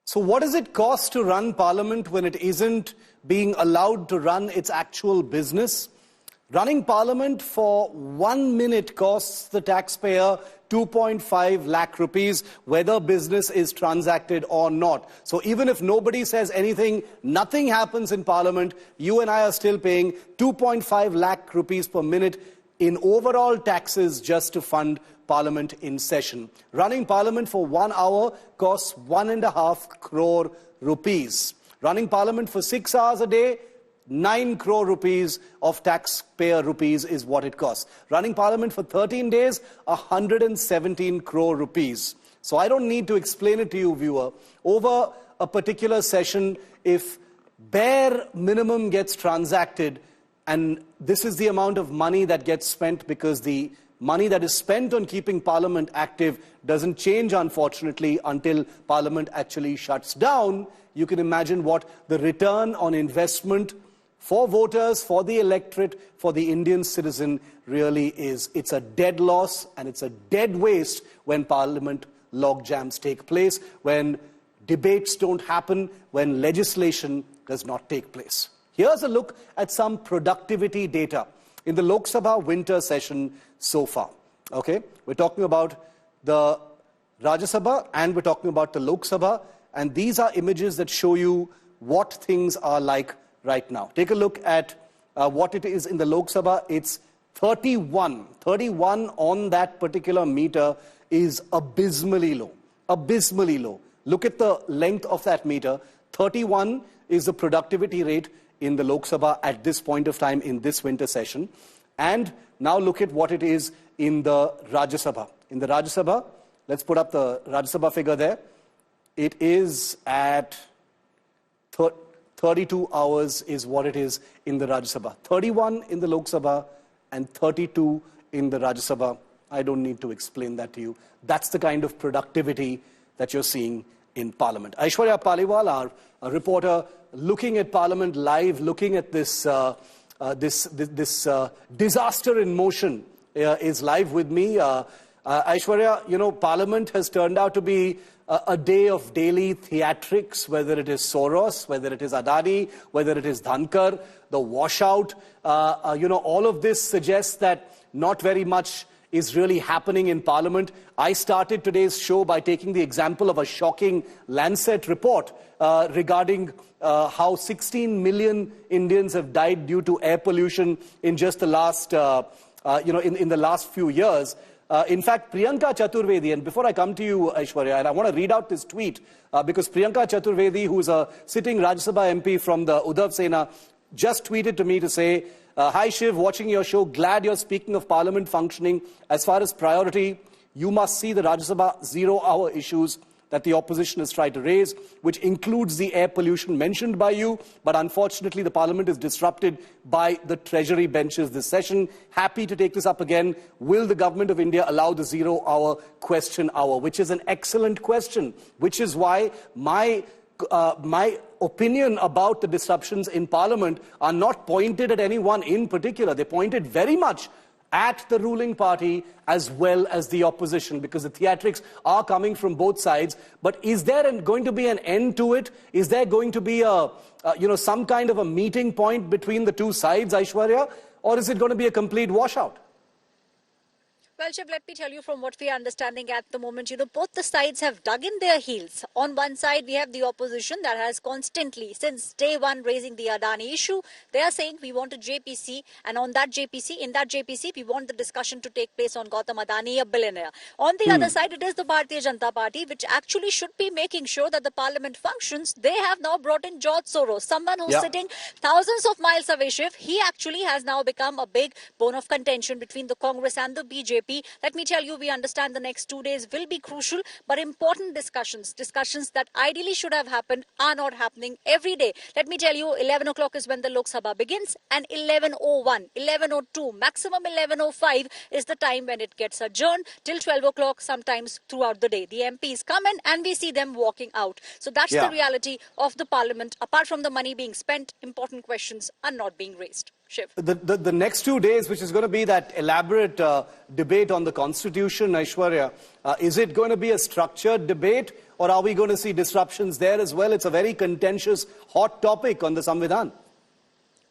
So what does it cost to run Parliament when it isn't being allowed to run its actual business? Running Parliament for 1 minute costs the taxpayer 2.5 lakh rupees, whether business is transacted or not. So even if nobody says anything, nothing happens in Parliament, you and I are still paying 2.5 lakh rupees per minute in overall taxes just to fund Parliament in session. Running Parliament for 1 hour costs 1.5 crore rupees. Running Parliament for 6 hours a day, 9 crore rupees of taxpayer rupees is what it costs. Running Parliament for 13 days, 117 crore rupees. So I don't need to explain it to you, viewer. Over a particular session, if bare minimum gets transacted, and this is the amount of money that gets spent because the money that is spent on keeping Parliament active doesn't change, unfortunately, until Parliament actually shuts down. You can imagine what the return on investment for voters, for the electorate, for the Indian citizen really is. It's a dead loss and it's a dead waste when Parliament log jams take place, when debates don't happen, when legislation does not take place. Here's a look at some productivity data in the Lok Sabha winter session so far. Okay, we're talking about the Rajya Sabha and we're talking about the Lok Sabha, and these are images that show you what things are like right now. Take a look at what it is in the Lok Sabha. It's 31. 31 on that particular meter is abysmally low. Abysmally low. Look at the length of that meter. 31 is the productivity rate in the Lok Sabha at this point of time in this winter session. And now look at what it is in the Rajya Sabha. In the Rajya Sabha, let's put up the Rajya Sabha figure there. It is at 32 hours is what it is in the Rajya Sabha. 31 in the Lok Sabha and 32 in the Rajya Sabha. I don't need to explain that to you. That's the kind of productivity that you're seeing in Parliament. Aishwarya Paliwal, our reporter, looking at Parliament live, looking at this disaster in motion, is live with me. Aishwarya, you know, Parliament has turned out to be a day of daily theatrics, whether it is Soros, whether it is Adani, whether it is Dhankar, the washout. You know, all of this suggests that not very much is really happening in Parliament. I started today's show by taking the example of a shocking Lancet report regarding how 16 million Indians have died due to air pollution in just the last, in the last few years. In fact, Priyanka Chaturvedi, and before I come to you, Aishwarya, and I want to read out this tweet, because Priyanka Chaturvedi, who's a sitting Rajya Sabha MP from the Uddhav Sena, just tweeted to me to say, hi Shiv, watching your show, glad you're speaking of Parliament functioning. As far as priority, you must see the Rajya Sabha 0-hour issues that the opposition has tried to raise, which includes the air pollution mentioned by you, but unfortunately the Parliament is disrupted by the Treasury benches this session. Happy to take this up again. Will the Government of India allow the 0-hour question hour? Which is an excellent question, which is why my opinion about the disruptions in Parliament are not pointed at anyone in particular. They're pointed very much at the ruling party as well as the opposition, because the theatrics are coming from both sides. But is there going to be an end to it? Is there going to be some kind of a meeting point between the two sides, Aishwarya? Or is it going to be a complete washout? Well, Shiv, let me tell you from what we are understanding at the moment, both the sides have dug in their heels. On one side, we have the opposition that has constantly, since day one, raising the Adani issue. They are saying we want a JPC, and in that JPC, we want the discussion to take place on Gautam Adani, a billionaire. On the other side, it is the Bharatiya Janata Party, which actually should be making sure that the Parliament functions. They have now brought in George Soros, someone who's sitting thousands of miles away, Shiv. He actually has now become a big bone of contention between the Congress and the BJP. Let me tell you, we understand the next 2 days will be crucial, but important discussions that ideally should have happened are not happening every day. Let me tell you, 11 o'clock is when the Lok Sabha begins, and 11:01, 11:02, maximum 11:05 is the time when it gets adjourned till 12 o'clock sometimes throughout the day. The MPs come in and we see them walking out. So that's the reality of the Parliament. Apart from the money being spent, important questions are not being raised. Shiv. The next 2 days, which is going to be that elaborate debate on the Constitution, Aishwarya, is it going to be a structured debate, or are we going to see disruptions there as well? It's a very contentious, hot topic on the Samvidhan.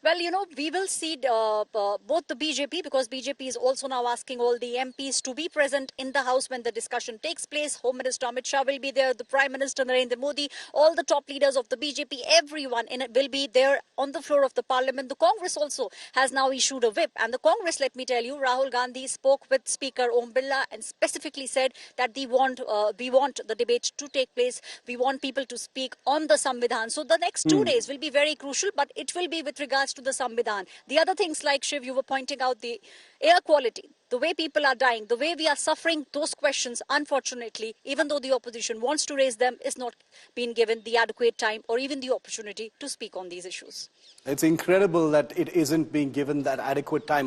Well, we will see both the BJP, because BJP is also now asking all the MPs to be present in the House when the discussion takes place. Home Minister Amit Shah will be there, the Prime Minister Narendra Modi, all the top leaders of the BJP, everyone in it will be there on the floor of the Parliament. The Congress also has now issued a whip. And the Congress, let me tell you, Rahul Gandhi spoke with Speaker Om Birla and specifically said that we want the debate to take place. We want people to speak on the Samvidhan. So the next 2 days will be very crucial, but it will be with regards to the Samvidhan. The other things, like Shiv, you were pointing out, the air quality, the way people are dying, the way we are suffering, those questions, unfortunately, even though the opposition wants to raise them, is not being given the adequate time or even the opportunity to speak on these issues. It's incredible that it isn't being given that adequate time.